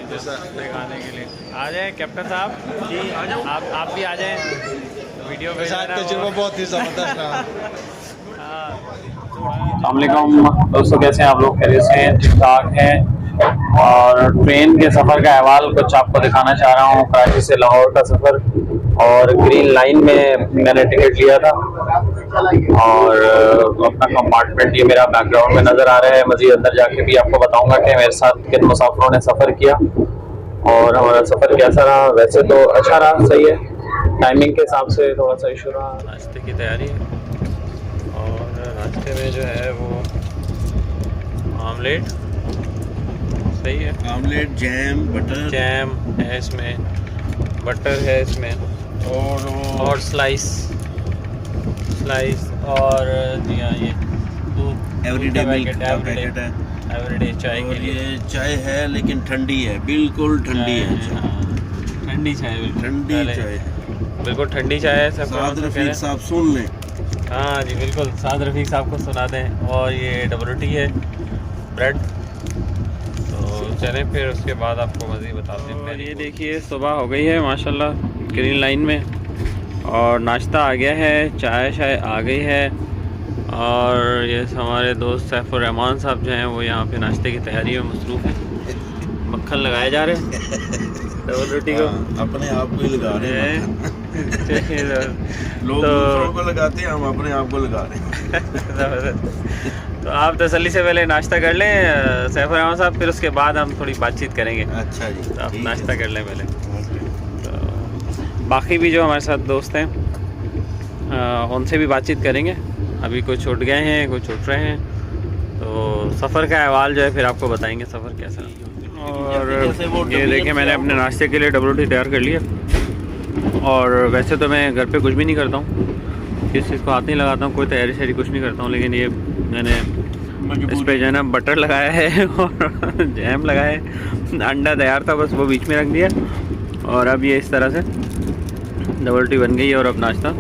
दिखाने के लिए आ जाए कैप्टन साहब जी, आ जाओ आप भी आ जाए वीडियो पे। तजुर्बा बहुत ही ज़बरदस्त रहा। अस्सलामुअलैकुम दोस्तों, कैसे हैं आप लोग? खैरियत से हैं? ठीक ठाक हैं। और ट्रेन के सफ़र का अहवाल कुछ आपको दिखाना चाह रहा हूँ। कराची से लाहौर का सफ़र, और ग्रीन लाइन में मैंने टिकट लिया था, और अपना कंपार्टमेंट ये मेरा बैकग्राउंड में नज़र आ रहा है। मज़ीद अंदर जाके भी आपको बताऊंगा कि मेरे साथ किन मुसाफिरों ने सफ़र किया और हमारा सफ़र कैसा रहा। वैसे तो अच्छा रहा, सही है। टाइमिंग के हिसाब से थोड़ा सा इशू रहा। नाश्ते की तैयारी है, और नाश्ते में जो है वो आमलेट, सही है, आमलेट, जैम, बटर, जैम है इसमें, बटर है इसमें, और स्लाइस और दिया ये दूध, एवरीडे मिल्क का पैकेट है, एवरीडे चाय के लिए। ये चाय है लेकिन ठंडी है, बिल्कुल ठंडी है। ठंडी चाय, ठंडी चाय है, बिल्कुल ठंडी चाय है। साद रफीक साहब सुन लें। हाँ जी बिल्कुल, साद रफीक साहब को सुना दें। और ये डबल रोटी है, ब्रेड। तो चलें फिर उसके बाद आपको मज़ीद बताते हैं। और ये देखिए सुबह हो गई है माशाल्लाह ग्रीन लाइन में, और नाश्ता आ गया है, चाय शाय आ गई है। और ये हमारे दोस्त सैफुर रहमान साहब जो हैं वो यहाँ पे नाश्ते की तैयारी में मसरूफ़ हैं। मक्खन लगाए जा रहे हैं डबल रोटी को, अपने आप को ही लगा रहे हैं। लोग दूसरों को लगाते हैं, हम अपने आप को लगा रहे हैं। तो आप तसल्ली से पहले नाश्ता कर लें सैफुर रहमान साहब, फिर उसके बाद हम थोड़ी बातचीत करेंगे। अच्छा जी, तो आप नाश्ता कर लें पहले। तो बाकी भी जो हमारे साथ दोस्त हैं उनसे भी बातचीत करेंगे। अभी कुछ छूट गए हैं, कुछ छूट रहे हैं, तो सफ़र का अहवाल जो है फिर आपको बताएंगे सफ़र कैसा। और ये देखिए मैंने अपने नाश्ते के लिए डबल रोटी तैयार कर ली है। और वैसे तो मैं घर पे कुछ भी नहीं करता हूँ, किस चीज़ को हाथ नहीं लगाता हूँ, कोई तैयारी शैयारी कुछ नहीं करता हूँ। लेकिन ये मैंने इस पर जो है ना बटर लगाया है और जैम लगाया है, अंडा तैयार था बस वो बीच में रख दिया। और अब ये इस तरह से डबल रोटी बन गई है, और अब नाश्ता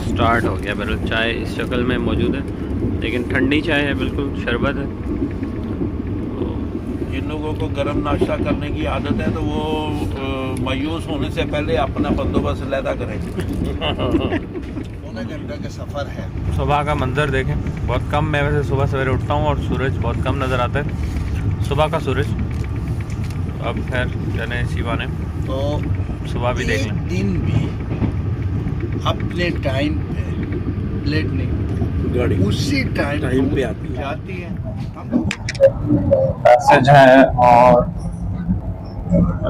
स्टार्ट हो गया। बिल्कुल चाय इस शक्ल में मौजूद है, लेकिन ठंडी चाय है, बिल्कुल शरबत है। जिन लोगों को गर्म नाश्ता करने की आदत है तो वो मायूस होने से पहले अपना बंदोबस्त लैदा करें। पौने घंटे का सफ़र है। सुबह का मंजर देखें, बहुत कम, मैं वैसे सुबह सवेरे उठता हूँ और सूरज बहुत कम नज़र आता है, सुबह का सूरज। अब खैर चले इसी बहाने तो सुबह भी देख लें। दिन भी अपने टाइम पे लेट नहीं, गाड़ी उसी टाइम पे आती है। पैसेज है, और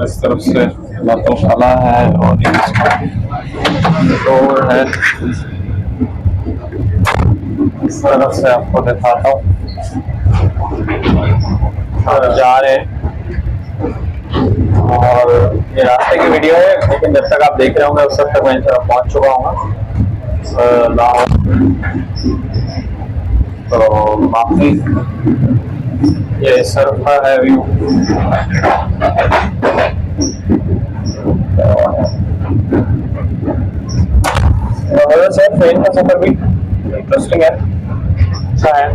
इस तरफ से बातोशाला है, और डोर है। इस तरफ से आपको दिखाता हूँ, जा रहे हैं। और ये रास्ते की वीडियो है, लेकिन जब तक आप देख रहे होंगे उस तक मैं पहुँच चुका हूँ लाहौर। तो बाकी ये सरफा है व्यू। सर ट्रेन का सफर भी इंटरेस्टिंग है, अच्छा है।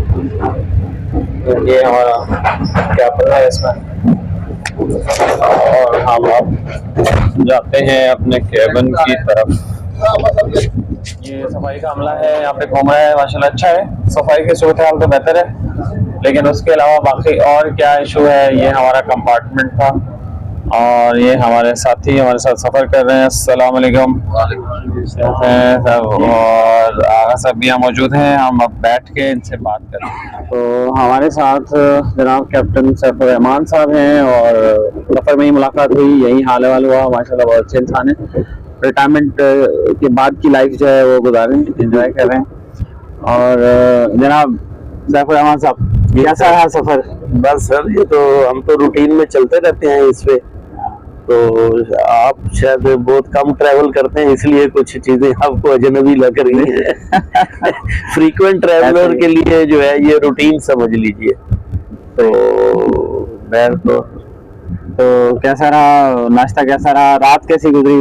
ये हमारा कैबिन है इसमें, और हम अब जाते हैं अपने कैबिन की तरफ। ये सफाई का अमला है, यहाँ पे घूम रहा है माशाल्लाह, अच्छा है। सफाई की सूरत हाल तो बेहतर है, लेकिन उसके अलावा बाकी और क्या इशू है। ये हमारा कंपार्टमेंट था, और ये हमारे साथी हमारे साथ सफ़र कर रहे हैं। अस्सलाम वालेकुम सब, और आगा साहब भी यहाँ मौजूद हैं। हम अब बैठ के इनसे बात करें। तो हमारे साथ जनाब कैप्टन सैफुर रहमान साहब हैं, और सफ़र में ही मुलाकात हुई, यही हाल वाल हुआ। माशाल्लाह बहुत अच्छे इंसान हैं, रिटायरमेंट के बाद की लाइफ जो है वो गुजारें, एंजॉय कर रहे हैं। और जनाब सैफुर रहमान साहब, कैसा रहा सफ़र? बस सर, ये तो हम तो रूटीन में चलते रहते हैं इस पे, तो आप शायद बहुत कम ट्रैवल करते हैं, इसलिए कुछ चीजें आपको अजनबी लग रही हैं। फ्रीक्वेंट ट्रैवलर के लिए जो है ये रूटीन समझ लीजिए। तो बैर तो कैसा रहा नाश्ता, कैसा रहा रात, कैसी गुजरी?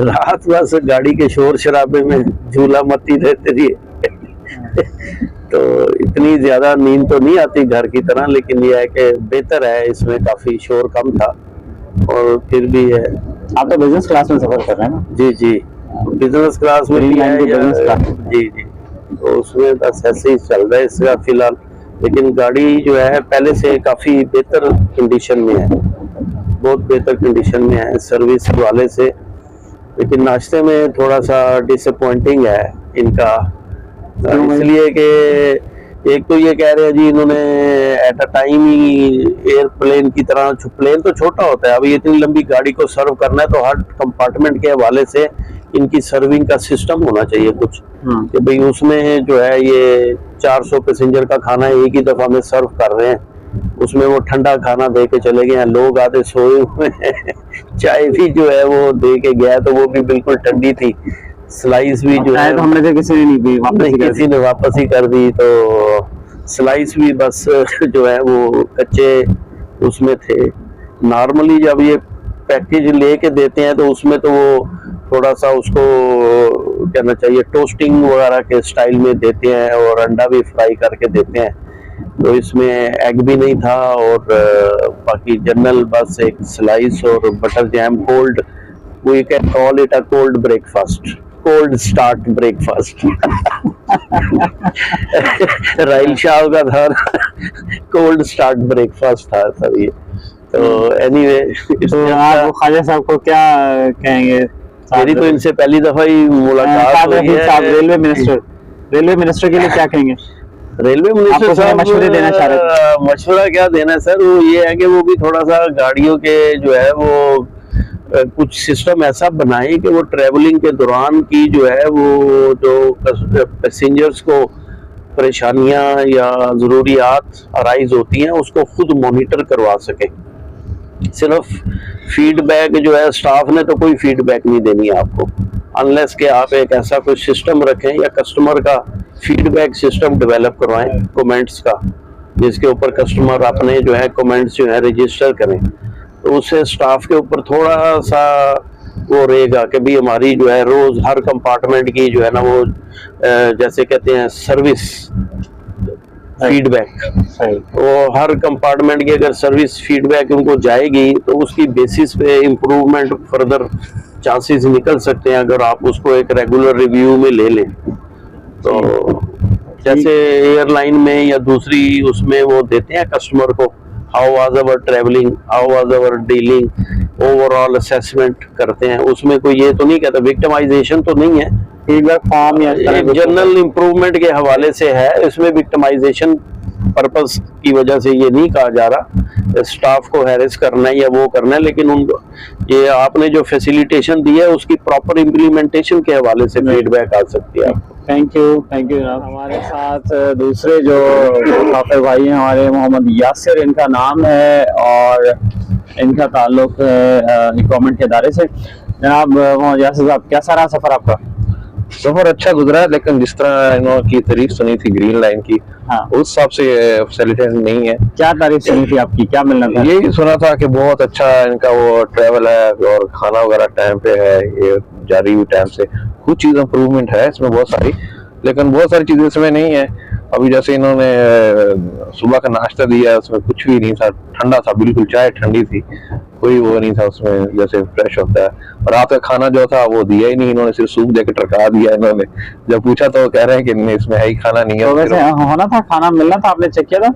रात बस गाड़ी के शोर शराबे में झूला मती रहती रही। तो इतनी ज्यादा नींद तो नहीं आती घर की तरह, लेकिन ये है कि बेहतर है, इसमें काफी शोर कम था और फिर भी है। आप तो बिजनेस क्लास में सफर कर रहे हैं ना? जी जी, बिजनेस क्लास में भी है बिजनेस क्लास। जी जी, तो उसमें बस ऐसे ही चल रहा है इसका फिलहाल। लेकिन गाड़ी जो है पहले से काफी बेहतर कंडीशन में है, बहुत बेहतर कंडीशन में है सर्विस वाले से। लेकिन नाश्ते में थोड़ा सा डिसअपॉइंटिंग है इनका, इसलिए कि एक तो ये कह रहे हैं जी इन्होंने at a time he airplane की तरह, प्लेन तो छोटा होता है, अभी इतनी लंबी गाड़ी को सर्व करना है तो हर कंपार्टमेंट के हवाले से इनकी सर्विंग का सिस्टम होना चाहिए कुछ, कि भाई उसमें जो है ये 400 पैसेंजर का खाना एक ही दफा में सर्व कर रहे हैं, उसमें वो ठंडा खाना दे के चले गए हैं, लोग आधे सोए हुए हैं चाय भी जो है वो दे के गया तो वो भी बिल्कुल ठंडी थी, स्लाइस भी जो है तो हमने तो किसी ने नहीं दी, किसी ने वापस ही कर दी, तो स्लाइस भी बस जो है वो कच्चे उसमें थे। नॉर्मली जब ये पैकेज लेके देते हैं तो उसमें तो वो थोड़ा सा उसको कहना चाहिए टोस्टिंग वगैरह के स्टाइल में देते हैं और अंडा भी फ्राई करके देते हैं, तो इसमें एग भी नहीं था और बाकी जनरल बस एक स्लाइस और butter jam cold, we can call it a cold breakfast, cold start breakfast राइल शाह का था कोल्ड स्टार्ट ब्रेकफास्ट था सर ये। तो एनीवे, तो आप ख्वाजा साहब को क्या कहेंगे? मेरी तो इनसे पहली दफा ही मुलाकात हुई है। रेलवे मिनिस्टर के लिए क्या कहेंगे? रेलवे मिनिस्टर साहब मशवरे देना चाह रहे थे। मशवरा क्या देना है सर, वो ये है कि वो भी थोड़ा सा गाड़ियों के जो है वो कुछ सिस्टम ऐसा बनाए कि वो ट्रेवलिंग के दौरान की जो है वो जो पैसेंजर्स को परेशानियां या जरूरियात अराइज होती हैं उसको खुद मॉनिटर करवा सके। सिर्फ फीडबैक जो है स्टाफ ने तो कोई फीडबैक नहीं देनी है आपको, अनलेस के आप एक ऐसा कोई सिस्टम रखें या कस्टमर का फीडबैक सिस्टम डेवलप करवाएं कमेंट्स का, जिसके ऊपर कस्टमर अपने जो है कमेंट्स जो है रजिस्टर करें, तो उससे स्टाफ के ऊपर थोड़ा सा वो रहेगा कि भाई हमारी जो है रोज हर कंपार्टमेंट की जो है ना वो जैसे कहते हैं सर्विस फीडबैक, वो हर कंपार्टमेंट की अगर सर्विस फीडबैक उनको जाएगी तो उसकी बेसिस पे इम्प्रूवमेंट फर्दर चांसेस निकल सकते हैं अगर आप उसको एक रेगुलर रिव्यू में ले लें। तो जैसे एयरलाइन में या दूसरी उसमें वो देते हैं कस्टमर को how was our travelling, how was our dealing, overall assessment करते हैं, उसमें कोई ये तो नहीं कहता, विक्टिमाइजेशन तो नहीं है, फीडबैक फॉर्म या जनरल इम्प्रूवमेंट के हवाले से है, इसमें विक्टिमाइजेशन पर्पस की वजह से ये नहीं कहा जा रहा स्टाफ को हैरेस करना है या वो करना है, लेकिन उनको ये आपने जो फैसिलिटेशन दी है उसकी प्रॉपर इम्प्लीमेंटेशन के हवाले से फीडबैक आ सकती है आपको। थैंक यू जनाब। हमारे साथ दूसरे जो काफिर भाई हैं हमारे, मोहम्मद यासिर इनका नाम है और इनका ताल्लुक है गवर्नमेंट के इदारे से। जनाब मोहम्मद यासिर साहब, कैसा रहा सफर आपका? सफर अच्छा गुजरा, लेकिन जिस तरह इन्होंने की तारीफ सुनी थी ग्रीन लाइन की, हाँ, उस हिसाब से फैसिलिटी नहीं है। क्या तारीफ सुनी थी आपकी, क्या मिलना था? यही सुना था कि बहुत अच्छा इनका वो ट्रैवल है और खाना वगैरह टाइम पे है, ये जारी हुई टाइम से, कुछ चीज इम्प्रूवमेंट है इसमें बहुत सारी, लेकिन बहुत सारी चीजें इसमें नहीं है। अभी जैसे इन्होंने सुबह का नाश्ता दिया, उसमें कुछ भी नहीं था, ठंडा था बिल्कुल, चाय ठंडी थी, कोई वो नहीं था उसमें जैसे फ्रेश होता है। और रात का खाना जो था वो दिया ही नहीं, इन्होंने सिर्फ सूप देकर टरका दिया। इन्होंने जब पूछा तो कह रहे हैं कि नहीं इसमें है ही खाना नहीं है। तो वैसे होना था, खाना मिलना था, आपने चेक किया था?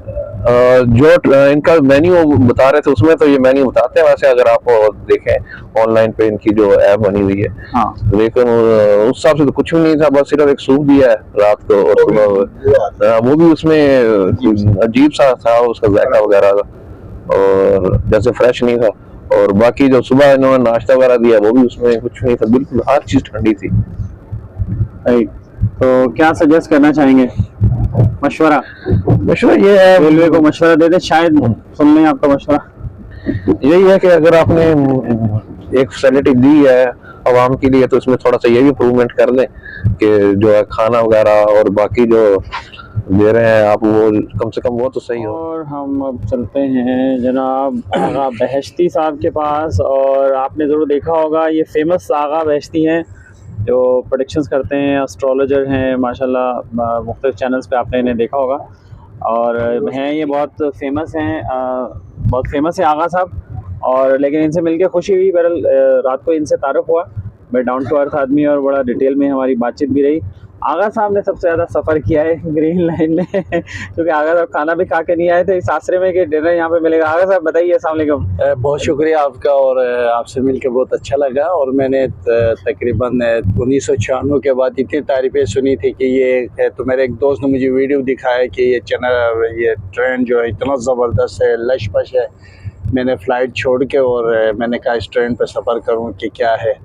जो इनका मेन्यू बता रहे थे उसमें तो ये मेन्यू बताते हैं, वैसे अगर आप देखें ऑनलाइन पे इनकी जो ऐप बनी हुई है, हाँ, लेकिन उस हिसाब से तो कुछ भी नहीं था, बस सिर्फ एक सूप दिया है रात को और सुबह वो भी उसमें अजीब सा था उसका जायका वगैरह, और जैसे फ्रेश नहीं था। और बाकी जो सुबह इन्होंने नाश्ता वगैरह दिया वो भी उसमें कुछ नहीं था, बिल्कुल हर चीज ठंडी थी। तो क्या सजेस्ट करना चाहेंगे? मशवरा ये है रेलवे को मशवरा दे दे, शायद सुन लें आपका मशवरा। यही है कि अगर आपने एक फैसिलिटी दी है आवाम के लिए तो इसमें थोड़ा सा ये भी इम्प्रूवमेंट कर दें कि जो है खाना वगैरह और बाकी जो दे रहे हैं आप वो कम से कम वो तो सही हो। और हम अब चलते हैं जनाब आगा बहश्ती साहब के पास, और आपने ज़रूर देखा होगा ये फेमस आगा बहश्ती हैं जो प्रेडिक्शंस करते हैं, एस्ट्रोलॉजर हैं माशाल्लाह, मुख्तलिफ चैनल्स पे आपने इन्हें देखा होगा। और हैं ये बहुत फेमस हैं, बहुत फेमस है आगा साहब। और लेकिन इनसे मिलके खुशी हुई। बहरहाल रात को इनसे तारुफ हुआ, मैं डाउन टू अर्थ आदमी और बड़ा डिटेल में हमारी बातचीत भी रही। आगा साहब ने सबसे ज़्यादा सफ़र किया है ग्रीन लाइन में क्योंकि आगा साहब खाना भी खा के नहीं आए थे इस आसरे में कि डिनर यहाँ पे मिलेगा। आगा साहब बताइए, अस्सलाम वालेकुम। बहुत शुक्रिया आपका, और आपसे मिलकर बहुत अच्छा लगा। और मैंने तकरीबन 1996 के बाद इतनी तारीफ़ें सुनी थी कि ये है, तो मेरे एक दोस्त ने मुझे वीडियो दिखाया कि ये चैनल, ये ट्रेन जो है इतना ज़बरदस्त है, लश पश है। मैंने फ़्लाइट छोड़ के और मैंने कहा इस ट्रेन पर सफ़र करूँ कि क्या है,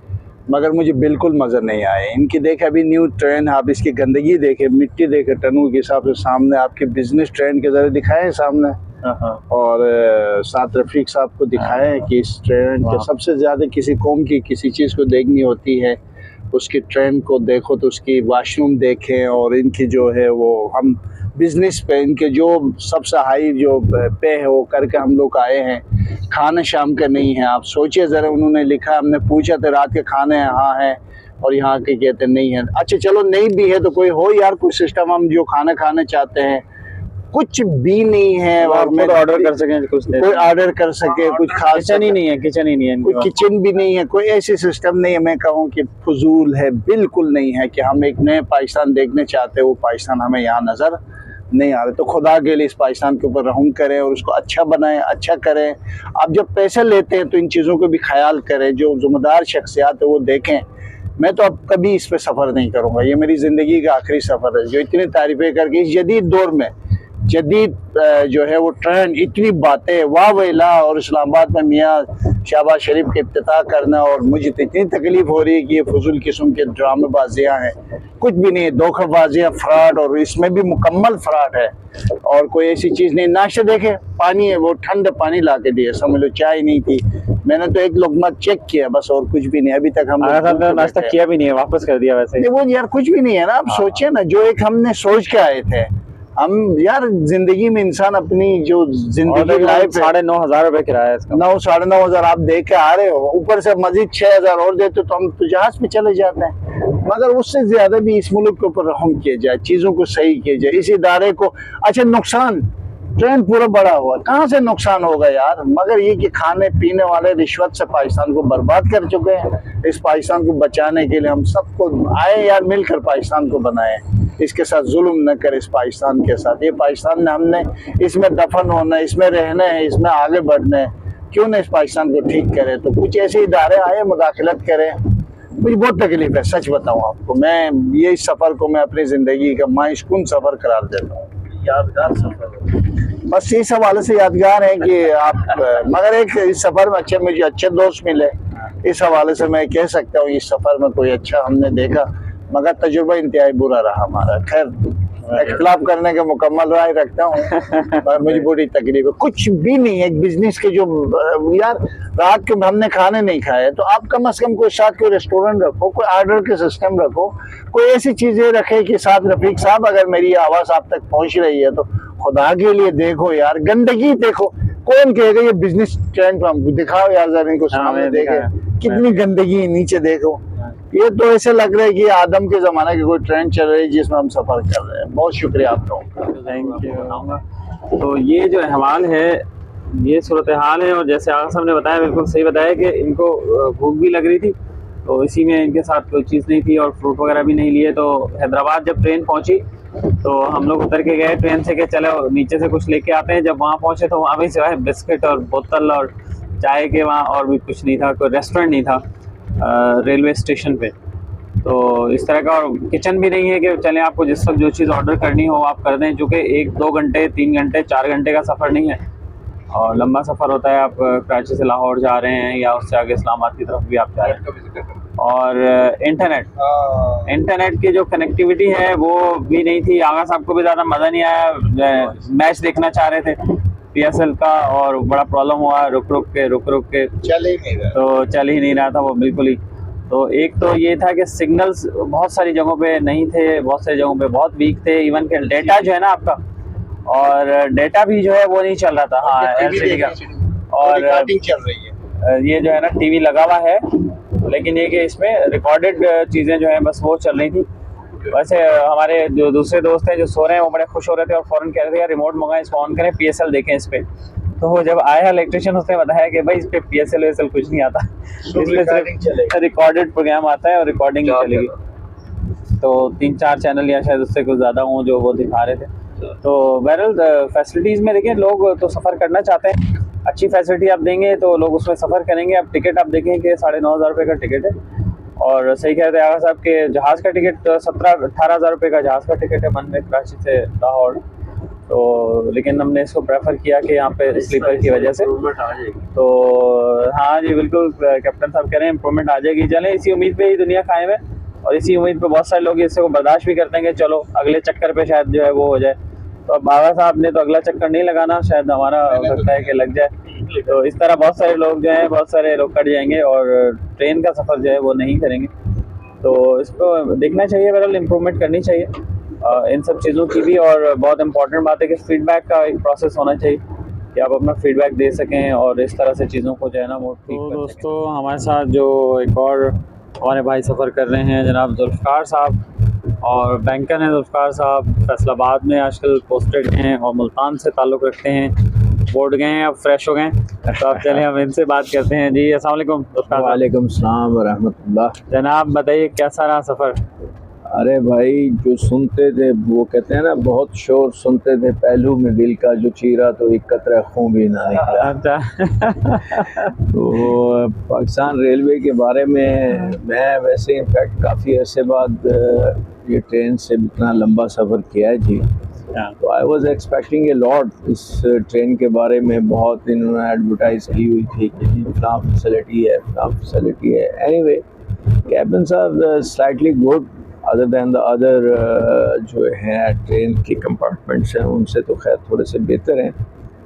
मगर मुझे बिल्कुल मज़ा नहीं आया। इनकी देखे अभी न्यू ट्रेन, आप इसकी गंदगी देखे, मिट्टी देखे, टनों के हिसाब से सामने आपके बिजनेस ट्रेन के ज़रिए दिखाए हैं सामने। और साथ रफ़ीक साहब को दिखाया है कि इस ट्रेन के सबसे ज़्यादा किसी कौम की किसी चीज़ को देखनी होती है, उसकी ट्रेन को देखो तो उसकी वाशरूम देखें। और इनकी जो है वो हम बिज़नेस पे इनके जो सबसे हाई जो पे है वो करके हम लोग आए हैं। खाना शाम का नहीं है, आप सोचिए ज़रा। उन्होंने लिखा, हमने पूछा था रात के खाने हाँ हैं, और यहाँ के कहते नहीं है। अच्छा चलो नहीं भी है तो कोई हो यार, कोई सिस्टम, हम जो खाना खाना चाहते हैं कुछ भी नहीं है। और मैं ऑर्डर कर सकें, कुछ कोई ऑर्डर कर सके, कुछ खा किचन ही नहीं है, किचन ही नहीं है, कोई किचन भी नहीं है, कोई ऐसी सिस्टम नहीं है। मैं कहूँ कि फजूल है, बिल्कुल नहीं है कि हम एक नए पाकिस्तान देखने चाहते हैं, वो पाकिस्तान हमें यहाँ नज़र नहीं आ रहा। तो खुदा के लिए इस पाकिस्तान के ऊपर रहम करें और उसको अच्छा बनाएं, अच्छा करें। आप जब पैसे लेते हैं तो इन चीज़ों को भी ख्याल करें, जो ज़िम्मेदार शख्सियात है वो देखें। मैं तो अब कभी इस पे सफ़र नहीं करूँगा, ये मेरी ज़िंदगी का आखिरी सफ़र है। जो इतनी तारीफ़ें करके इस जदीद दौर में जदीद जो है वो ट्रेन, इतनी बातें वाह वैला, और इस्लामाबाद में मियाँ शहबाज शरीफ के इफ्तिताह करना, और मुझे तो इतनी तकलीफ़ हो रही है कि ये फजूल किस्म के ड्रामेबाजियाँ हैं, कुछ भी नहीं है, धोखेबाजियाँ, फ्रॉड, और इसमें भी मुकम्मल फ्रॉड है। और कोई ऐसी चीज़ नहीं। नाश्ता देखे, पानी है, वो ठंड पानी ला के दिए, समझ लो चाय नहीं थी। मैंने तो एक लोकमा चेक किया बस, और कुछ भी नहीं। अभी तक हम नाश्ता किया भी नहीं है, वापस कर दिया वैसे। वो यार कुछ भी नहीं है ना। आप सोचिए ना, जो एक हमने सोच के आए थे हम, यार जिंदगी में इंसान अपनी जो जिंदगी लाइफ 9,500 रुपये किराया इसका, 9-9,500 आप दे के आ रहे हो, ऊपर से मजीद 6,000 और देते तो हम तो जहाज पे चले जाते हैं। मगर उससे ज्यादा भी इस मुल्क के ऊपर रहम किया जाए, चीजों को सही किया जाए, इस इदारे को। अच्छा नुकसान, ट्रेन पूरा बड़ा हुआ, कहाँ से नुकसान होगा यार, मगर ये कि खाने पीने वाले रिश्वत से पाकिस्तान को बर्बाद कर चुके हैं। इस पाकिस्तान को बचाने के लिए हम सबको आए यार, मिलकर पाकिस्तान को बनाए, इसके साथ जुल्म न करे, इस पाकिस्तान के साथ। ये पाकिस्तान ने, हमने इसमें दफन होना है, इसमें रहना है, इसमें आगे बढ़ना है, क्यों ना इस पाकिस्तान को ठीक करे। तो कुछ ऐसे इदारे आए, मुदाखलत करें। मुझे बहुत तकलीफ है, सच बताऊं आपको। मैं ये सफ़र को मैं अपनी ज़िंदगी का मायूसकुन सफ़र करार देता हूँ। यादगार सफ़र बस इस हवाले से यादगार है कि आप, मगर एक इस सफ़र में मुझे अच्छे दोस्त मिले, इस हवाले से मैं कह सकता हूँ इस सफ़र में कोई अच्छा हमने देखा, मगर तजुर्बा इंतहाई बुरा रहा हमारा। खैर इख्तिलाफ करने का मुकम्मल राय रखता हूँ, मगर मुझे बड़ी तकलीफ है। कुछ भी नहीं है, एक बिजनेस के जो यार रात के हमने खाने नहीं खाए, तो आप कम से कम कोई साथ कोई रेस्टोरेंट रखो, कोई ऑर्डर के सिस्टम रखो, कोई ऐसी चीजें रखे कि साथ रफीक साहब अगर मेरी आवाज़ आप तक पहुँच रही है तो खुदा के लिए देखो यार, गंदगी देखो। कौन कहेगा ये बिजनेस ट्रेंड हमको दिखाओ यार, जरा इनको सामने देखे कितनी गंदगी नीचे देखो। ये तो ऐसे लग रहा है कि आदम के ज़माने की कोई ट्रेंड चल रही है जिसमें हम सफ़र कर रहे हैं। बहुत शुक्रिया आप लोगों का, थैंक यू। तो ये जो अहवाल है, ये सूरत हाल है, और जैसे आगा साहब ने बताया, बिल्कुल सही बताया कि इनको भूख भी लग रही थी, तो इसी में इनके साथ कोई चीज़ नहीं थी और फ्रूट वगैरह भी नहीं लिए। तो हैदराबाद जब ट्रेन पहुंची तो हम लोग उतर के गए ट्रेन से कि चलो नीचे से कुछ लेके आते हैं। जब वहाँ पहुँचे तो वहाँ भी सिवाय बिस्किट और बोतल और चाय के वहाँ और भी कुछ नहीं था, कोई रेस्टोरेंट नहीं था रेलवे स्टेशन पे। तो इस तरह का, और किचन भी नहीं है कि चलें आपको जिस वक्त जो चीज़ ऑर्डर करनी हो आप कर दें, चूँकि 1-2 घंटे 3 घंटे 4 घंटे का सफ़र नहीं है और लंबा सफ़र होता है। आप कराची से लाहौर जा रहे हैं या उससे आगे इस्लामाबाद की तरफ भी आप जा रहे हैं। और इंटरनेट की जो कनेक्टिविटी है वो भी नहीं थी। आगा साहब को भी ज़्यादा मज़ा नहीं आया, मैच देखना चाह रहे थे PSL का, और बड़ा प्रॉब्लम हुआ, रुक रुक के चल ही नहीं रहा, तो चल ही नहीं रहा था वो बिल्कुल ही। तो एक तो ये था कि सिग्नल्स बहुत सारी जगहों पे नहीं थे, बहुत सारी जगहों पे बहुत वीक थे। इवन के डेटा जो है ना आपका, और डेटा भी जो है वो नहीं चल रहा था। हाँ LCD का, और चल रही है। ये जो है ना TV लगा हुआ है, लेकिन ये कि इसमें रिकॉर्डेड चीज़ें जो हैं बस वो चल रही थी। वैसे हमारे जो दूसरे दोस्त हैं जो सो रहे हैं वो बड़े खुश हो रहे थे और फ़ौरन कह रहे थे यार रिमोट मंगाएं, इसको ऑन करें, PSL देखें इस पर। तो जब आया इलेक्ट्रिशियन उसने बताया कि भाई इस पर PSL वेसल कुछ नहीं आता, इसमें सिर्फ रिकॉर्डेड प्रोग्राम आता है और रिकॉर्डिंग ही चलेगी। तो 3-4 चैनल या शायद उससे कुछ ज़्यादा हों जो वो दिखा रहे थे। तो बहरहाल फैसिलिटीज़ में देखिए लोग तो सफ़र करना चाहते हैं, अच्छी फैसिलिटी आप देंगे तो लोग उसमें सफ़र करेंगे। अब टिकट आप देखें कि 9,500 रुपये का टिकट है और सही कहते हैं आगा साहब के जहाज़ का टिकट 17-18 हज़ार रुपये का जहाज़ का टिकट है मन में कराची से लाहौर। तो लेकिन हमने इसको प्रेफर किया कि यहाँ पे स्लीपर की वजह से तो हाँ जी बिल्कुल कैप्टन साहब कह रहे हैं इम्प्रूवमेंट आ जाएगी। चलें इसी उम्मीद पे ही दुनिया कायम है और इसी उम्मीद पे बहुत सारे लोग इससे को बर्दाश्त भी करते हैं कि चलो अगले चक्कर पे शायद जो है वो हो जाए। तो अब आगा साहब ने तो अगला चक्कर नहीं लगाना, शायद हमारा हो सकता है कि लग जाए। तो इस तरह बहुत सारे लोग जो हैं बहुत सारे लोग कट जाएंगे और ट्रेन का सफ़र जो है वो नहीं करेंगे। तो इसको देखना चाहिए, बहरहाल इम्प्रूवमेंट करनी चाहिए इन सब चीज़ों की भी। और बहुत इंपॉर्टेंट बात है कि फीडबैक का एक प्रोसेस होना चाहिए कि आप अपना फीडबैक दे सकें और इस तरह से चीज़ों को जो है ना वो ठीक कर सकें। दोस्तों हमारे साथ जो एक और हमारे भाई सफ़र कर रहे हैं जनाब जुल्फ़कार साहब और बैंकर हैं। जुल्फ़कार साहब फैसलाबाद में आजकल पोस्टेड हैं और मुल्तान से ताल्लुक़ रखते हैं, बोर्ड गए हैं, अब फ्रेश हो गए। तो आप चलें हम इनसे बात करते हैं। जी अस्सलाम वालेकुम। वालेकुम सलाम व रहमतुल्लाह। जनाब बताइए कैसा रहा सफ़र? अरे भाई जो सुनते थे वो कहते हैं ना बहुत शोर सुनते थे पहलू में दिल का जो चीरा तो एक कतरा खून भी ना निकला। तो पाकिस्तान रेलवे के बारे में मैं वैसे इनफैक्ट काफ़ी अरसे बाद ये ट्रेन से इतना लंबा सफ़र किया है जी। तो I was expecting a lot इस ट्रेन के बारे में, बहुत इन्होंने एडवर्टाइज की हुई थी कि जी फलां फैसिलिटी है फलां फैसिलिटी है। Anyway cabins are slightly good other than the other जो है ट्रेन के कंपार्टमेंट्स हैं उनसे तो खैर थोड़े से बेहतर हैं,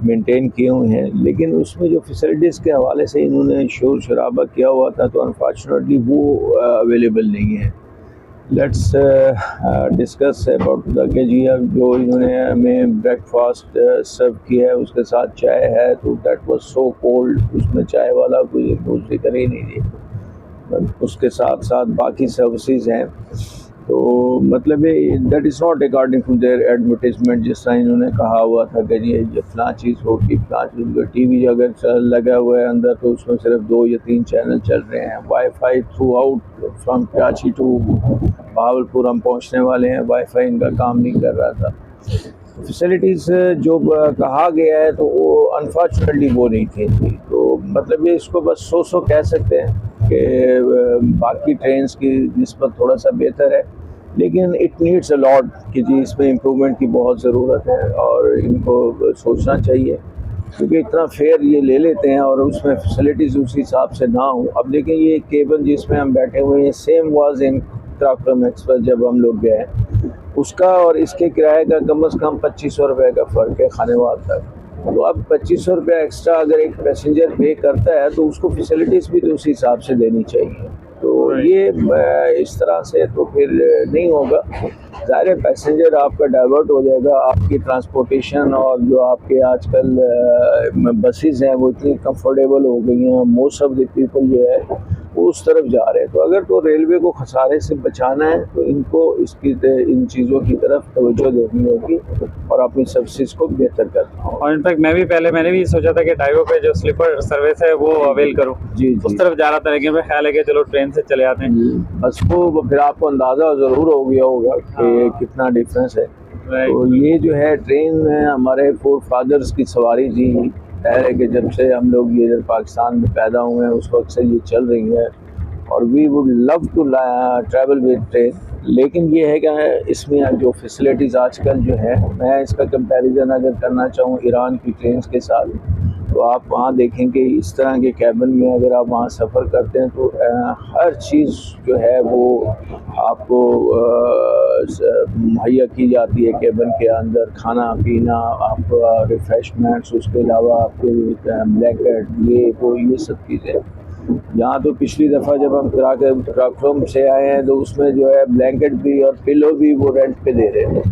मेंटेन किए हुए हैं। लेकिन उसमें जो फैसिलिटीज़ के हवाले से इन्होंने शोर शराबा किया हुआ था तो अनफॉर्चुनेटली वो अवेलेबल नहीं है। लेट्स डिस्कस अबाउट द के जी। अब जो इन्होंने हमें ब्रेकफास्ट सर्व किया है उसके साथ चाय है तो दैट वाज सो कोल्ड, उसमें चाय वाला कोई जिक्र ही नहीं दी। उसके साथ साथ बाकी सर्विसेज हैं तो मतलब that is not according to their advertisement. जिस तरह इन्होंने कहा हुआ था कि ये फलां चीज़ होगी फलां चीज़, TV अगर लगा हुआ है अंदर तो उसमें सिर्फ 2 या 3 चैनल चल रहे हैं। WiFi throughout from Karachi to Bahawalpur हम पहुंचने वाले हैं, वाईफाई इनका काम नहीं कर रहा था। फैसिलिटीज़ जो कहा गया है तो वो अनफॉर्चुनेटली वो नहीं थी। तो मतलब ये इसको बस सो कह सकते हैं कि बाकी ट्रेन्स की निस्बत थोड़ा सा बेहतर है, लेकिन इट नीड्स अ लॉट कि जी इसमें इम्प्रूवमेंट की बहुत ज़रूरत है और इनको सोचना चाहिए क्योंकि इतना फेयर ये ले लेते हैं और उसमें फैसिलिटीज़ उस हिसाब से ना हो। अब देखें ये केबल जिसमें हम बैठे हुए हैं सेम वाज इन क्राफ्टम एक्सप्रेस जब हम लोग गए, उसका और इसके किराए का कम से कम 2500 रुपये का फ़र्क है खानेवाल तक। तो अब 2500 रुपये एक्स्ट्रा अगर एक पैसेंजर पे करता है तो उसको फैसिलिटीज़ भी तो उस हिसाब से देनी चाहिए। तो ये इस तरह से तो फिर नहीं होगा, ज़ाहिर है पैसेंजर आपका डाइवर्ट हो जाएगा। आपकी ट्रांसपोर्टेशन और जो आपके आजकल बसेस हैं वो इतनी कंफर्टेबल हो गई हैं, मोस्ट ऑफ द पीपल जो है वो उस तरफ जा रहे हैं। तो अगर तो रेलवे को खसारे से बचाना है तो इनको इन चीज़ों की तरफ तवज्जो देनी होगी और अपनी सर्विसेज को बेहतर करना होगा। और इनफैक्ट मैंने भी सोचा था कि टाइगो पे जो स्लीपर सर्विस है वो अवेल करूँ जी उस तरफ जा रहा था, लेकिन मेरा ख्याल है कि चलो ट्रेन से चले आते हैं। बस वो फिर आपको अंदाज़ा ज़रूर हो गया होगा कि कितना डिफरेंस है। तो ये जो है ट्रेन हमारे फोर फादर्स की सवारी थी। है कि जब से हम लोग ये इधर पाकिस्तान में पैदा हुए हैं उस वक्त से ये चल रही है और we would love to travel with train. लेकिन ये है कि इसमें जो फैसिलिटीज़ आजकल जो है, मैं इसका कंपैरिजन अगर करना चाहूँ ईरान की ट्रेन के साथ, तो आप वहाँ देखेंगे इस तरह के कैबिन में अगर आप वहाँ सफ़र करते हैं तो हर चीज़ जो है वो आपको मुहैया की जाती है कैबिन के अंदर। खाना पीना, आपका रिफ़्रेशमेंट्स, उसके अलावा आपके ब्लैंकेट, ये सब चीज़ें। यहाँ तो पिछली दफ़ा जब हम क्राकरम से आए हैं तो उसमें जो है ब्लैंकेट भी और पिलो भी वो रेंट पे दे रहे थे।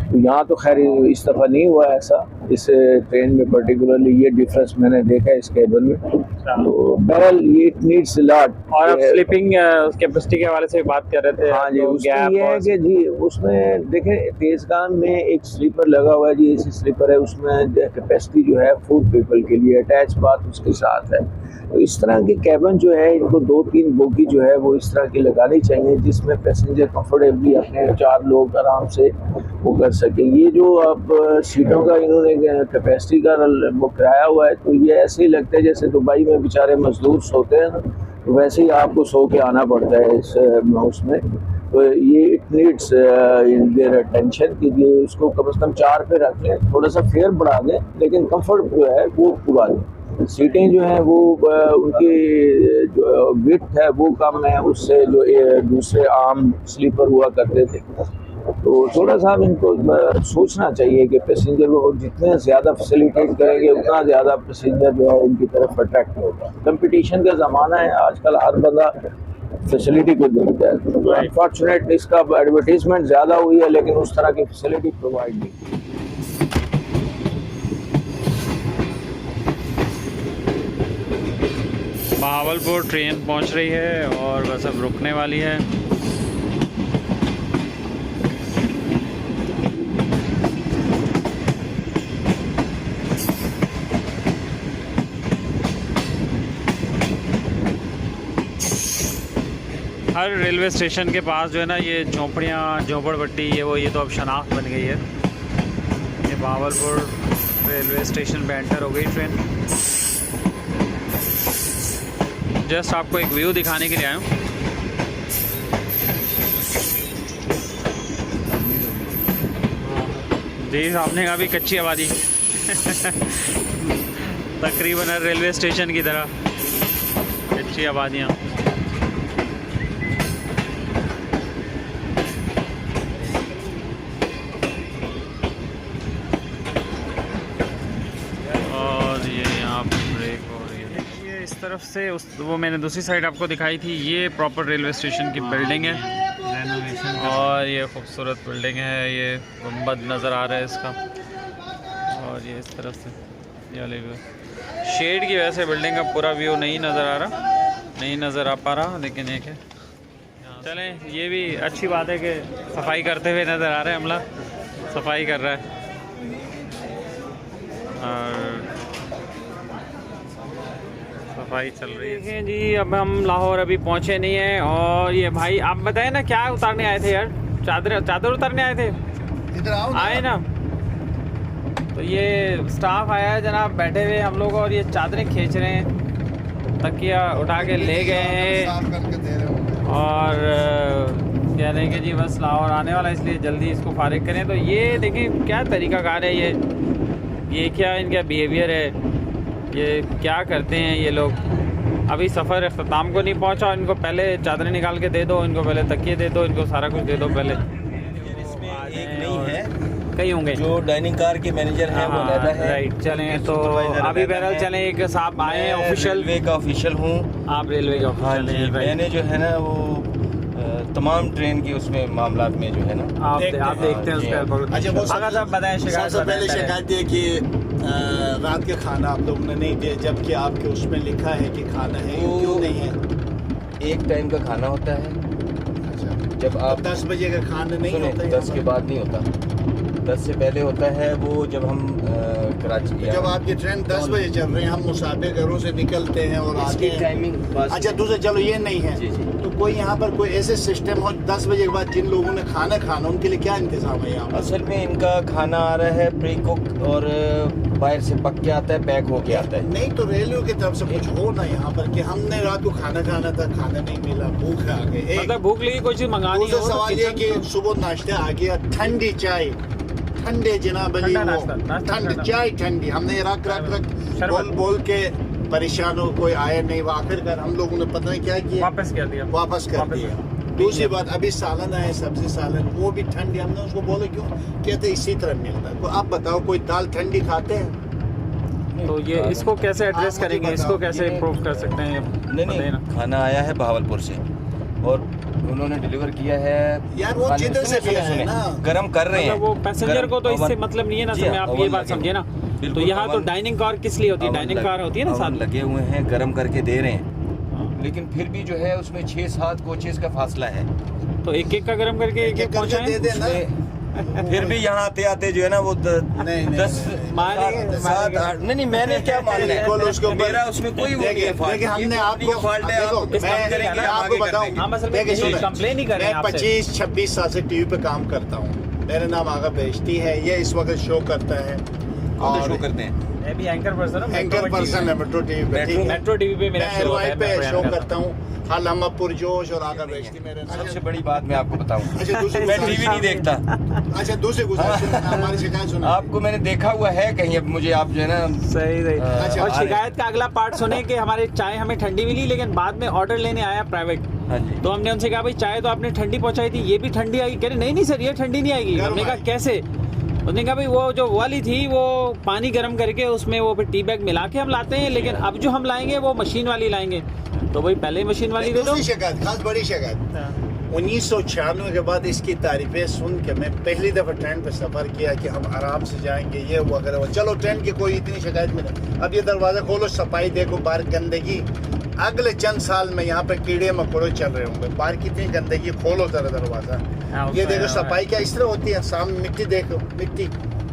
तो यहाँ तो खैर इस दफ़ा नहीं हुआ ऐसा, इस ट्रेन में पर्टिकुलरली ये डिफरेंस मैंने देखा है इस केबल में। तो बहरहाल ये इट नीड्स लॉट। और आप स्लीपिंग कैपेसिटी के हवाले से बात कर रहे थे। हाँ जी, तो उसमें ये है कि जी उसमें देखें तेज़गान में एक स्लीपर लगा हुआ है जी, एसी स्लीपर है, उसमें कैपेसिटी जो है 4 पीपल के लिए अटैच बाथ उसके साथ है। तो इस तरह की कैबन जो है इनको 2-3 बोगी जो है वो इस तरह की लगानी चाहिए जिसमें पैसेंजर कंफर्टेबली अपने 4 लोग आराम से वो कर सकें। ये जो अब सीटों का इन्होंने कैपेसिटी का वो कराया हुआ है, तो ये ऐसे ही लगता है जैसे दुबई में बेचारे मजदूर सोते हैं ना, तो वैसे ही आपको सो के आना पड़ता है इस उसमें। तो ये इट नीड्स देयर अटेंशन कि ये उसको कम से कम 4 पे रख लें, थोड़ा सा फेयर बढ़ा दें, लेकिन कंफर्ट जो है वो पूरा दें। सीटें जो हैं वो उनकी जो विड्थ है वो कम है उससे जो दूसरे आम स्लीपर हुआ करते थे। तो थोड़ा सा इनको सोचना चाहिए कि पैसेंजर को जितने ज़्यादा फैसिलिटेट करेंगे उतना ज़्यादा पैसेंजर जो है इनकी तरफ अट्रैक्ट होगा। कंपटीशन का ज़माना है, आजकल हर बंदा फैसिलिटी को देखता है। तो अनफॉर्चुनेटली इसका एडवर्टीजमेंट ज़्यादा हुई है लेकिन उस तरह की फैसिलिटी प्रोवाइड नहीं। बहावलपुर ट्रेन पहुंच रही है और बस अब रुकने वाली है। हर रेलवे स्टेशन के पास जो है ना ये झोपड़ियाँ, झोपड़पट्टी, ये तो अब शनाख्त बन गई है। ये बहावलपुर रेलवे स्टेशन पे एंटर हो गई ट्रेन। जस्ट आपको एक व्यू दिखाने के लिए आया हूँ। जी सामने का भी कच्ची आबादी तकरीबन हर रेलवे स्टेशन की तरह कच्ची आबादियाँ। और ये यहाँ ब्रेक हो रही है। ये इस तरफ से वो मैंने दूसरी साइड आपको दिखाई थी, ये प्रॉपर रेलवे स्टेशन की बिल्डिंग है और ये खूबसूरत बिल्डिंग है। ये गुंबद नज़र आ रहा है इसका और ये इस तरफ से ये वाले व्यू शेड की वजह से बिल्डिंग का पूरा व्यू नहीं नज़र आ पा रहा, लेकिन एक है। चलें, ये भी अच्छी बात है कि सफाई करते हुए नज़र आ रहे हैं। अमला सफाई कर रहा है और सफाई चल रही है। देखिए जी, अब हम लाहौर अभी पहुंचे नहीं हैं। और ये भाई आप बताएं ना क्या उतारने आए थे यार? चादर उतारने आए थे? इधर आओ आए ना। तो ये स्टाफ आया है जनाब, बैठे हुए हम लोग, और ये चादरें खींच रहे हैं, तकिया उठा के ले गए हैं और कह रहे हैं कि जी बस लाहौर आने वाला है इसलिए जल्दी इसको फारिग करें। तो ये देखें क्या तरीक़ाकार है, ये क्या इनका बिहेवियर है, ये क्या करते हैं ये लोग। अभी सफ़र अख्ताम को नहीं पहुंचा, इनको पहले चादरें निकाल के दे दो, इनको पहले तकिए दे दो, इनको सारा कुछ दे दो पहले। इसमें एक नहीं है, कई होंगे जो डाइनिंग कार के मैनेजर हैं वो रहता है। राइट, चलें तो अभी बहरहाल चलें, एक साहब आए हैं ऑफिशियल। रेलवे का ऑफिशियल हूँ। आप रेलवे का ऑफिशियल हैं? मैंने जो है ना वो तमाम ट्रेन के उसमें मामलात में जो है ना आप देखते हैं उस पर। अच्छा, वो अगर साहब बताएं शिकायत सबसे पहले शिकायत ये कि रात के खाना आप लोगों ने नहीं दिया, जबकि आपके उसमें लिखा है कि खाना है, वो क्यों नहीं है? एक टाइम का खाना होता है। जब आप 10 बजे का खाना नहीं सुने, होता, 10 के बाद नहीं होता, 10 से पहले होता है। वो जब हम कराची तो जब आपकी ट्रेन 10 बजे चल रही है, हम मुसाफिर घरों से निकलते हैं और आते हैं। टाइमिंग। अच्छा दूसरा, चलो ये नहीं है जी, जी। तो कोई यहाँ पर कोई ऐसे सिस्टम हो 10 बजे के बाद जिन लोगों ने खाना उनके लिए क्या इंतजाम है यहाँ पर? असल में इनका खाना आ रहा है प्री कुक और बाहर से पक के आता है, पैक होके आता है। नहीं तो रेलवे की तरफ से कुछ हो ना यहाँ पर कि हमने रात को खाना खाना था, खाना नहीं मिला, भूख आ गई। मतलब भूख लगी, कोई चीज़ मंगानी दूसरा हो तो सवाल ये कि सुबह नाश्ता आ गया, ठंडी चाय, ठंडे जनाब अली, ठंडा वो नाश्ता, ठंडी चाय ठंडी, हमने रख बोल के परेशान हो, कोई आया नहीं। वो आखिरकार हम लोगों ने पता नहीं क्या किया, वापस कर दिया। वापस कर दिया। दूसरी बात, अभी सालन आए, सब्जी सालन, वो भी ठंडी। हमने उसको बोले क्यों, कहते इसी तरह मिलता है। आप बताओ कोई दाल ठंडी खाते हैं? तो ये इसको कैसे एड्रेस करेंगे, इसको कैसे इम्प्रूव कर सकते हैं? नहीं, खाना आया है बहावलपुर से और उन्होंने डिलीवर किया है यार वो जिधर से सुने, किया है सुने, ना। गरम कर रहे हैं। मतलब वो पैसेंजर को तो गरम इससे ओवन- मतलब नहीं है ना, जी समय हाँ, आप ओवन ये बात लगे। समझे ना। तो बिल्कुल, यहाँ तो ओवन- डाइनिंग कार किस लिए होती है, ओवन डाइनिंग लगे- कार होती है ना ओवन साथ में। लगे हुए हैं, गरम करके दे रहे हैं, लेकिन फिर भी जो है उसमें 6-7 कोचेस का फासला है। तो एक एक का गर्म करके एक एक पहुँचाएं। दे देना। फिर भी यहाँ आते आते जो है ना वो नहीं, 10 मारेंगे, 7 8 नहीं मैंने क्या मानना बिल्कुल है, उसके ऊपर- मेरा उसमें कोई वो नहीं है फाल्ट। देखिए, हमने ये आपको- कंपनी का फाल्ट है, देखो, आप मैं- काम करेंगे, मैं हम आपको आगे बताऊं। करेंगे। हम असल में देखिए, यही सुनो, कंप्लेन ही कर रहे हैं मैं आपसे। 25-26 साल से टीवी पे काम करता हूँ। मेरा नाम आगा बेइज्जती है, ये इस वक्त शो करता है कौन सा शो करते हैं? मैं भी एंकर पर्सन हूँ, एंकर पर्सन है मेट्रो टीवी पे, ठीक है? मेट्रो टीवी पे मेरा मैं शो होता है, एयरवाइड पे मैं शो करता करता हूँ। हाल हम पुरजोश और आगा बेइज्जती मेरे सबसे बड़ी बात मैं आपको बताऊं, अच्छा, दूसरी मैं गुजारिश- टीवी नहीं देखता। अच्छा, दूसरी गुजारिश सुनो, हमारी शिकायत सुनो। आपको मैंने देखा हुआ है कहीं, अब मुझे आप जो है ना सही सही। अच्छा, और आ रहे शिकायत का अगला पार्ट सुने कि हमारे चाय हमें ठंडी मिली, लेकिन बाद में ऑर्डर लेने आया प्राइवेट, हाँ जी, तो हमने उनसे कहा भाई चाय तो आपने ठंडी पहुंचाई थी, ये भी ठंडी आएगी? कह रहे नहीं नहीं सर, ये ठंडी नहीं आएगी। गर्म हमने कहा आएगी। कैसे? उसने कहा भाई वो जो वाली थी वो पानी गर्म करके उसमें वो फिर टी बैग मिला के हम लाते हैं, लेकिन अब जो हम लाएंगे वो मशीन वाली लाएंगे। तो भाई पहले ही मशीन वाली दे दो। दूसरी शिकायत, खास बड़ी शिकायत, 1996 के बाद इसकी तारीफें सुन के मैं पहली दफा ट्रेन पे सफर किया कि हम आराम से जाएंगे, ये वगैरह वो। चलो ट्रेन की कोई इतनी शिकायत नहीं। अब ये दरवाजा खोलो, सफाई देखो, बाहर गंदगी। अगले चंद साल में यहाँ पे कीड़े मकोड़े चल रहे होंगे, बाहर कितनी गंदगी, खोलो जरा दरवाजा। ये देखो सफाई क्या इस तरह होती है, सामने मिट्टी देखो, मिट्टी।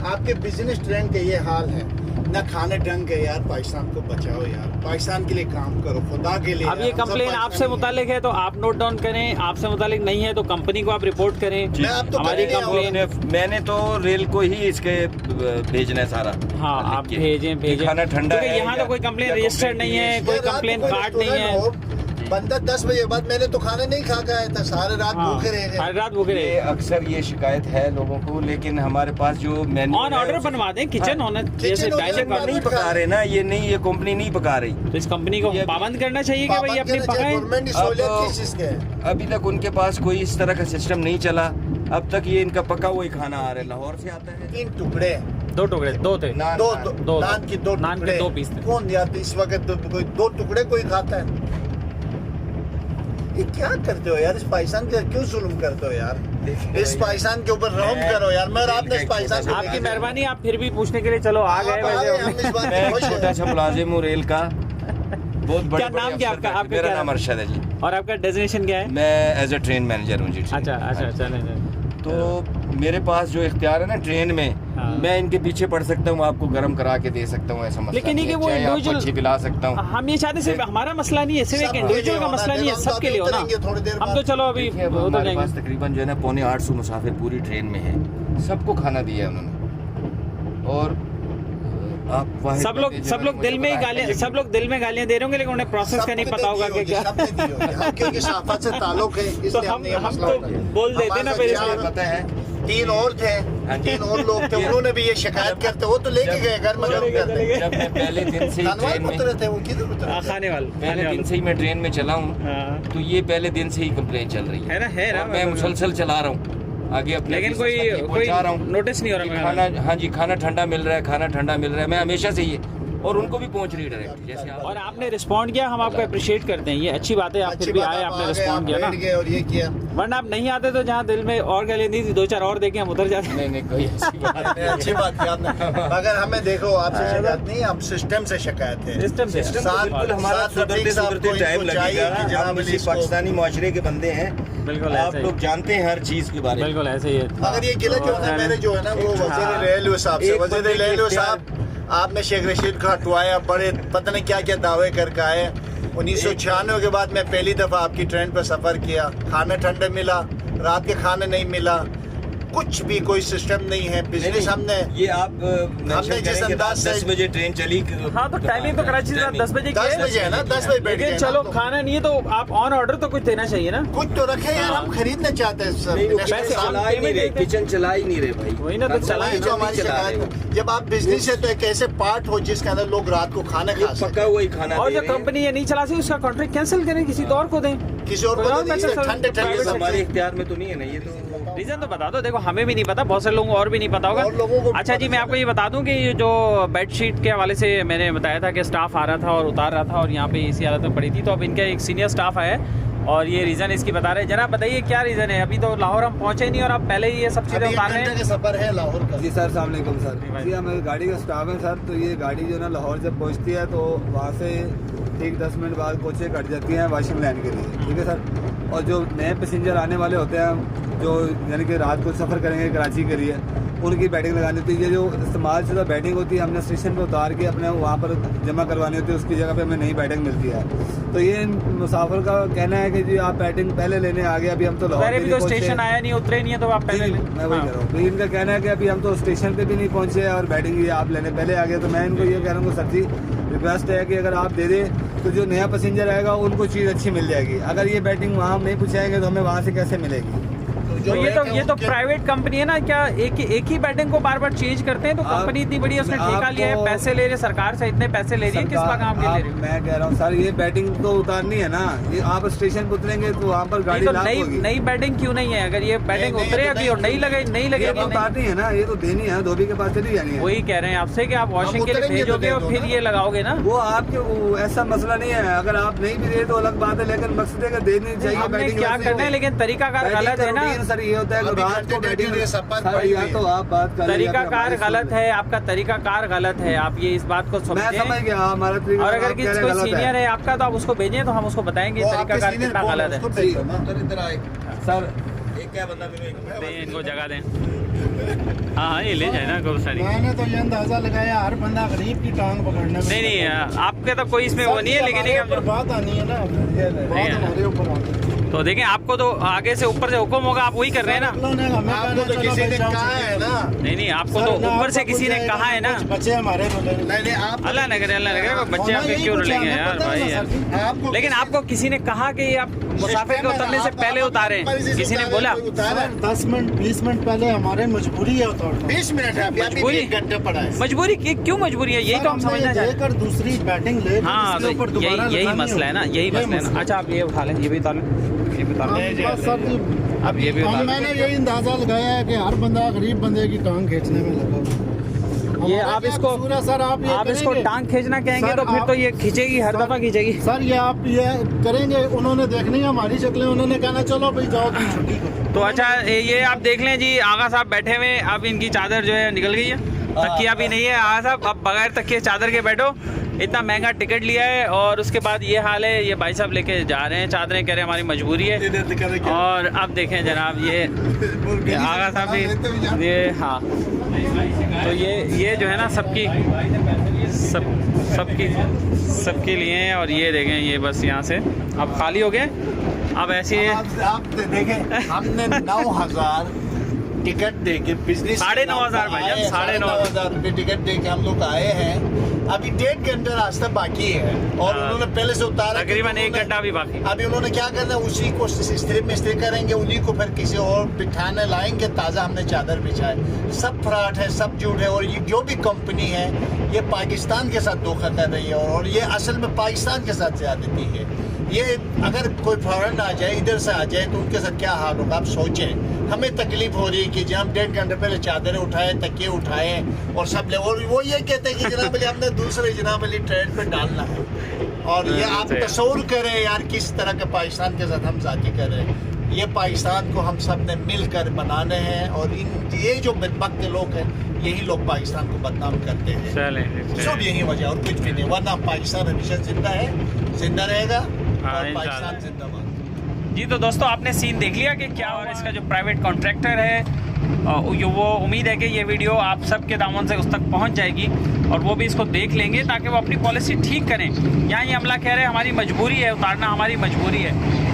आपके बिजनेस ट्रेन के ये हाल है ना, खाने ढंग के। यार पाकिस्तान को बचाओ यार, पाकिस्तान के लिए काम करो, खुदा के लिए। अब ये यार, हम सब कंप्लेन पाकिस्तानी आपसे हैं। मुतालिक है तो आप नोट डाउन करें, आपसे मुतालिक नहीं है तो कंपनी को आप रिपोर्ट करें। मैं आप तो हमारी करने कंप्लेन, मैंने तो रेल को ही इसके भेजना है सारा। हाँ आप भेजें भेजें, खाना ठंडा क्योंकि है यहाँ या- तो कोई कंप्लेन या रजिस्टर्ड नहीं है, कोई यार, रात कंप्लेन को कोई कार्ड नहीं है। रेस्टोरेंट हो, बंदा 10 बजे बाद, मैंने तो खाना नहीं खा के आया था, सारे रात हाँ, भूखे रह गए। सारी रात भूखे ये रहे। अक्सर ये शिकायत है लोगों को, लेकिन हमारे पास जो मेन्यू ऑन ऑर्डर बनवा दें, किचन होना जैसे किचन डाइनिंग होना नहीं कार। पका रहे ना, ये नहीं, ये कंपनी नहीं पका रही। तो इस कंपनी को ये- पाबंद करना चाहिए कि भाई अपनी पकाएं। गवर्नमेंट की अब- सहूलियत किस चीज़ के है? अभी तक उनके पास कोई इस तरह का सिस्टम नहीं चला, अब तक ये इनका पका हुआ ही खाना आ रहा है, लाहौर से आता है। 3 टुकड़े, दो टुकड़े, दो थे। नान- दो नान। दो- नान की 2 नान के टुकड़े। 2 पीस थे। कौन यार इस वक्त कोई 2 टुकड़े कोई खाता है? ये क्या करते हो यार, इस पाकिस्तान के क्यों जुल्म करते हो यार? इस पाकिस्तान के ऊपर रहम करो यार। मैं आपने इस पाकिस्तान को आपकी मेहरबानी, आप फिर भी पूछने के लिए चलो आ आप गए। आ गए, हम वैसे इस बात मैं में खुश एक छोटा हैं। सा मुलाजिम हूँ रेल का, बहुत बड़े क्या नाम क्या आपका? आपका मेरा क्या नाम अरशद है जी। और आपका डेजिग्नेशन क्या है? मैं एज ए ट्रेन मैनेजर हूँ जी। अच्छा अच्छा, चलें। तो मेरे पास जो इख्तियार है ना ट्रेन में, हाँ। मैं इनके पीछे पड़ सकता हूँ, आपको गर्म करा के दे सकता हूँ, ऐसा मसला लेकिन नहीं ये है। कि वो चाय आपको individual- अच्छी पिला सकता हूँ। हम ये चाहते सिर्फ हमारा मसला नहीं है, सिर्फ एक सबके इंडिविजुअल लिए का होना मसला नहीं है, चाहिए। सबके लिए हो ना। उतरेंगे थोड़ी देर हम बाद। तो चलो अभी देखिए, अब उधर हमारे पास जाएंगे। तकरीबन जो है ना 850 मुसाफिर पूरी ट्रेन में है, सबको खाना दिया है उन्होंने। और आप वाहिद सब लोग बंदे जो सब है लोग मुझे दिल में ही पता है, गालियां, लेकिन- सब लोग दिल में गालियां दे रहे होंगे, लेकिन उन्हें प्रोसेस का नहीं पता होगा कि क्या। सबने दी होगी। हम क्योंकि सहाफत से ताल्लुक है, तो इसलिए हम हमने ये मसला तो उठाया। बोल देते हमारे ना साथ फिर चार- इसलिए। पता है 3 और थे, हाँ जी। 3 और लोग थे, उन्होंने भी ये शिकायत करते, वो तो लेके गए घर में गर्म करने। जब मैं पहले दिन से ही खानवाल ट्रेन में उतरे थे, वो किधर उतरे? खाने वाले पहले दिन से ही मैं ट्रेन में चला हूँ, हाँ। तो ये पहले दिन से ही कंप्लेन चल रही है ना, है ना, और मैं मतलब- मुसलसल चला रहा हूँ आगे अपने लेकिन business तक ये कोई पहुंचा रहा हूँ। नोटिस नहीं हो रहा कि मेरा। खाना, हाँ जी, खाना ठंडा मिल रहा है, खाना ठंडा मिल रहा है, मैं हमेशा से ये, और उनको भी पहुंच रही है डायरेक्ट, जैसे आप। और आपने रिस्पॉन्ड किया, हम आपको अप्रिशिएट करते हैं, ये अच्छी बात है। आप अच्छी फिर भी बात, आए, आप आपने आ गए, रिस्पॉन्ड आप किया ना, बैठ गए और ये किया। वरना आप नहीं आते तो जहाँ दिल में और गालियां दी थी 2-4 और देके हम उधर जाते। नहीं नहीं, कोई ऐसी बात नहीं। अच्छी बात की आपने। मगर हमें देखो, आपसे शिकायत नहीं, आप सिस्टम से शिकायत है। सिस्टम से साथ- बिल्कुल हमारा साथ रफीक सुधरते साहब सुधरते को टाइम इनको चाहिए लगेगा। कि जनाब हम इसी इसको- पाकिस्तानी माशरे के बंदे हैं, बिल्कुल आप ऐसे ही। लोग जानते हैं हर चीज के बारे में। बिल्कुल ऐसे ही है। मगर ये गिला जो है मेरे जो है ना, वो वजीर रेलवे साहब से, एक वजीर बंदे के रेलवे इख्तियार- साहब, आपने शेख रशीद को हटवाया, बड़े पता नहीं क्या क्या दावे करके आए। 1996 के बाद मैं पहली दफा आपकी ट्रेन पर सफर किया, खाना ठंडा मिला, रात के खाने नहीं मिला, कुछ भी कोई सिस्टम नहीं है। बिजनेस हमने ये आप हमने मेंशन जिस करें कि अंदाज से- 10 बजे ट्रेन चली। हाँ तो टाइमिंग तो कराची से 10 बजे की 10 है। बजे है ना, 10 बजे बैठ गए लेकिन ना, चलो तो खाना नहीं है तो आप ऑन ऑर्डर तो कुछ देना चाहिए ना। कुछ तो रखे यार, हम खरीदना चाहते हैं सब। नहीं, वो नेशनल पैसे साहब- चला ही नहीं रहे, किचन चला ही नहीं रहे भाई। वही ना, तो चला वही जो हमारी शिकायत है। जब आप बिजनेस है तो एक ऐसे पार्ट हो जिसके अंदर लोग रात को खाना खा सकते पका हुआ ही खाना और दे जो रहे हैं। कंपनी ये नहीं चला सकती उसका कॉन्ट्रैक्ट कैंसिल करें, किसी और को दें। हैं। किसी और कोई और को तो बेहतर ठंडे ये ठंडे तो हमारे इख्तियार में तो नहीं है ना, ये तो रीज़न तो बता दो, देखो हमें भी नहीं पता, बहुत से लोगों को और भी नहीं पता और लोगों को होगा। भी अच्छा पता जी, मैं आपको ये बता दूं कि ये जो बेडशीट के हवाले से मैंने बताया था कि स्टाफ आ रहा था और उतार रहा था और यहाँ पे इसी हालत में पड़ी थी, तो अब इनका एक सीनियर स्टाफ आया और ये रीज़न इसकी बता रहे हैं। जनाब बताइए क्या रीज़न है? अभी तो लाहौर हम पहुँचे नहीं और अब पहले ही ये सब चीज़ें उतार रहे हैं। सफर है लाहौर का। जी सर, अस्सलाम वालेकुम सर। जी हमारी गाड़ी का स्टाफ है सर, तो ये गाड़ी जो है ना लाहौर जब पहुंचती है तो वहाँ से ठीक 10 मिनट बाद कोचें कट जाती हैं वाशिंग लाइन के लिए, ठीक है सर। और जो नए पैसेंजर आने वाले होते हैं जो यानी कि रात को सफ़र करेंगे कराची के लिए, उनकी बैटिंग लगानी होती है। ये जो इस्तेमाल शुदा बैटिंग होती है हमने स्टेशन पर उतार के अपने वहाँ पर जमा करवानी होती है, उसकी जगह पे हमें नई बैटिंग मिलती है। तो ये मुसाफिर का कहना है कि जी आप बैटिंग पहले लेने आ गए, अभी हम तो लाहौर अभी तो स्टेशन आया नहीं, उतरे नहीं है, तो आप पहले मैं वही कह रहा हूँ। तो इनका कहना है कि अभी हम तो स्टेशन पे भी नहीं पहुँचे और बैटिंग ये आप लेने पहले आ गए। तो मैं इनको ये कह रहा हूँ सर जी, रिक्वेस्ट है कि अगर आप दे दें तो जो नया पैसेंजर आएगा उनको चीज़ अच्छी मिल जाएगी। अगर ये बैटिंग वहाँ हम नहीं पहुँचाएंगे तो हमें वहाँ से कैसे मिलेगी? तो ये तो प्राइवेट कंपनी है ना, क्या एक ही बैटिंग को बार बार चेंज करते हैं? तो कंपनी इतनी बड़ी है, उसने ठेका लिया है, पैसे ले रहे, सरकार से इतने पैसे ले रही है, किस काम के ले रही है? मैं कह रहा हूँ सर, ये बैटिंग तो उतारनी है ना, ये आप स्टेशन पर उतरेंगे तो वहाँ पर गाड़ी तो नई बैटिंग क्यों नहीं है? अगर ये बैटिंग उतरेगी और नहीं लगेगी, उतारनी है ना, ये तो देनी है, धोबी के पास चली जानी है। वही कह रहे हैं आपसे कि आप वॉशिंग के लिए भेजोगे और फिर ये लगाओगे ना। वो आपके ऐसा मसला नहीं है, अगर आप नहीं भी दे तो अलग बात है, लेकिन मकसद है कि देनी चाहिए बैटिंग। क्या करना है, लेकिन तरीकाकार गलत है ना सर। ये होता है तो आप बात कर, तरीकाकार गलत है, आपका तरीकाकार गलत है, आप ये इस बात को समझें। मैं समझ गया हमारा तरीका। और अगर किसी कोई सीनियर है आपका तो आप उसको भेजें तो हम उसको बताएंगे तरीकाकार कितना गलत है। सर क्या बंदा इनको जगह दें। हाँ ये ले जाए ना खूब सारी। मैंने तो ये अंदाजा लगाया हर बंदा गरीब की टांग पकड़ने में। नहीं आपके तो कोई इसमें वो नहीं है, लेकिन बात आनी है ना, हमारे ऊपर। तो देखें, आपको तो आगे से ऊपर से हुक्म होगा, आप वही कर रहे हैं ना। आपको तो किसी ने कहा है ना। नहीं आपको तो ऊपर से किसी ने कहा है ना। बच्चे हमारे नहीं आप अल्लाह न करे बच्चे आपके क्यों रुलेंगे यार भाई यार। लेकिन आपको किसी ने कहा कि आप मुसाफिर के उतरने से पहले उतारे, किसी ने बोला? 10 मिनट 20 मिनट पहले हमारे मजबूरी है उतारना। 20 मिनट है, मजबूरी घंटे पड़ा है। मजबूरी क्यों मजबूरी है? यही तो हम समझना चाहते हैं। दूसरी बैटिंग ले। हाँ यही मसला है ना, यही मसला है ना। अच्छा आप ये उठा लें, ये भी उतार लें, ये भी उतार लें। सर जी अब ये भी उतार मैंने यही अंदाजा लगाया है कि हर बंदा गरीब बंदे की टांग खींचने में लगा। ये आप इसको सर आप इसको टांग खींचना कहेंगे तो फिर तो ये खींचेगी, हर दफा खींचेगी। सर ये आप ये करेंगे, उन्होंने देखनी है हमारी शक्लें, उन्होंने कहना चलो भाई जाओ तुम छुट्टी करो। तो अच्छा ये आप देख लें जी, आगा साहब बैठे हुए, अब इनकी चादर जो है निकल गई है, तकिया भी नहीं है। आगा साहब अब बगैर तकिए चादर के बैठो, इतना महंगा टिकट लिया है और उसके बाद ये हाल है। ये भाई साहब लेके जा रहे हैं चादरें, कह रहे हैं हमारी मजबूरी है। और अब देखें जनाब, ये आगा साहब भी ये, हाँ तो ये जो है ना सबके लिए हैं। और ये देखें, ये बस यहाँ से अब खाली हो गए। अब ऐसे आप देखें, हमने 9,000 टिकट दे के बिजनेस 9,500 भाई, 9,500 रुपये टिकट दे के हम लोग आए हैं। अभी 1.5 घंटा रास्ता बाकी है और उन्होंने पहले से उतारा, तकरीबन 1 घंटा भी बाकी। अभी उन्होंने क्या करना है, उसी को इस्त्री करेंगे, उन्हीं को फिर किसी और बिठाने लाएंगे। ताज़ा हमने चादर बिछाए। सब फ्रॉड है, सब झूठ है। और ये जो भी कंपनी है ये पाकिस्तान के साथ धोखा कर रही है और ये असल में पाकिस्तान के साथ ज्यादती है। ये अगर कोई फॉरेन आ जाए, इधर से आ जाए तो उनके साथ क्या हाल होगा आप सोचें। हमें तकलीफ हो रही है कि जब हम 1.5 घंटे पहले चादरें उठाए, तकिए उठाए और सब ले, और वो ये कहते हैं कि जनाब अली हमने दूसरे जनाब अली ट्रेन पे डालना है। और ये आप तस्वुर करें यार किस तरह के पाकिस्तान के साथ हम जाती कर रहे हैं। ये पाकिस्तान को हम सब ने मिलकर बनाने हैं और ये जो बदबख्त लोग हैं यही लोग पाकिस्तान को बदनाम करते हैं। सब यही वजह और कुछ भी नहीं, वरना पाकिस्तान हमेशा जिंदा है, जिंदा रहेगा और पाकिस्तान जिंदाबाद। जी तो दोस्तों आपने सीन देख लिया कि क्या और इसका जो प्राइवेट कॉन्ट्रैक्टर है वो उम्मीद है कि ये वीडियो आप सबके दामन से उस तक पहुंच जाएगी और वो भी इसको देख लेंगे ताकि वो अपनी पॉलिसी ठीक करें। यहाँ ये अमला कह रहे हैं हमारी मजबूरी है उतारना, हमारी मजबूरी है।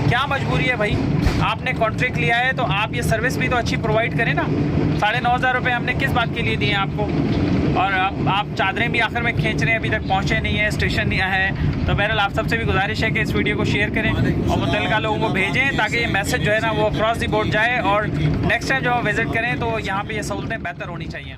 क्या मजबूरी है भाई? आपने कॉन्ट्रैक्ट लिया है तो आप ये सर्विस भी तो अच्छी प्रोवाइड करें ना। 9,500 रुपये हमने किस बात के लिए दिए हैं आपको? और आप चादरें भी आखिर में खींच रहे हैं, अभी तक पहुँचे नहीं है, स्टेशन नहीं आया है। तो बहरहाल आप सबसे भी गुजारिश है कि इस वीडियो को शेयर करें और मुतल्लिका लोगों को भेजें ताकि ये मैसेज जो है ना वो अक्रॉस द बोर्ड जाए और नेक्स्ट टाइम जब आप विज़िट करें तो यहाँ पे ये सहूलतें बेहतर होनी चाहिए।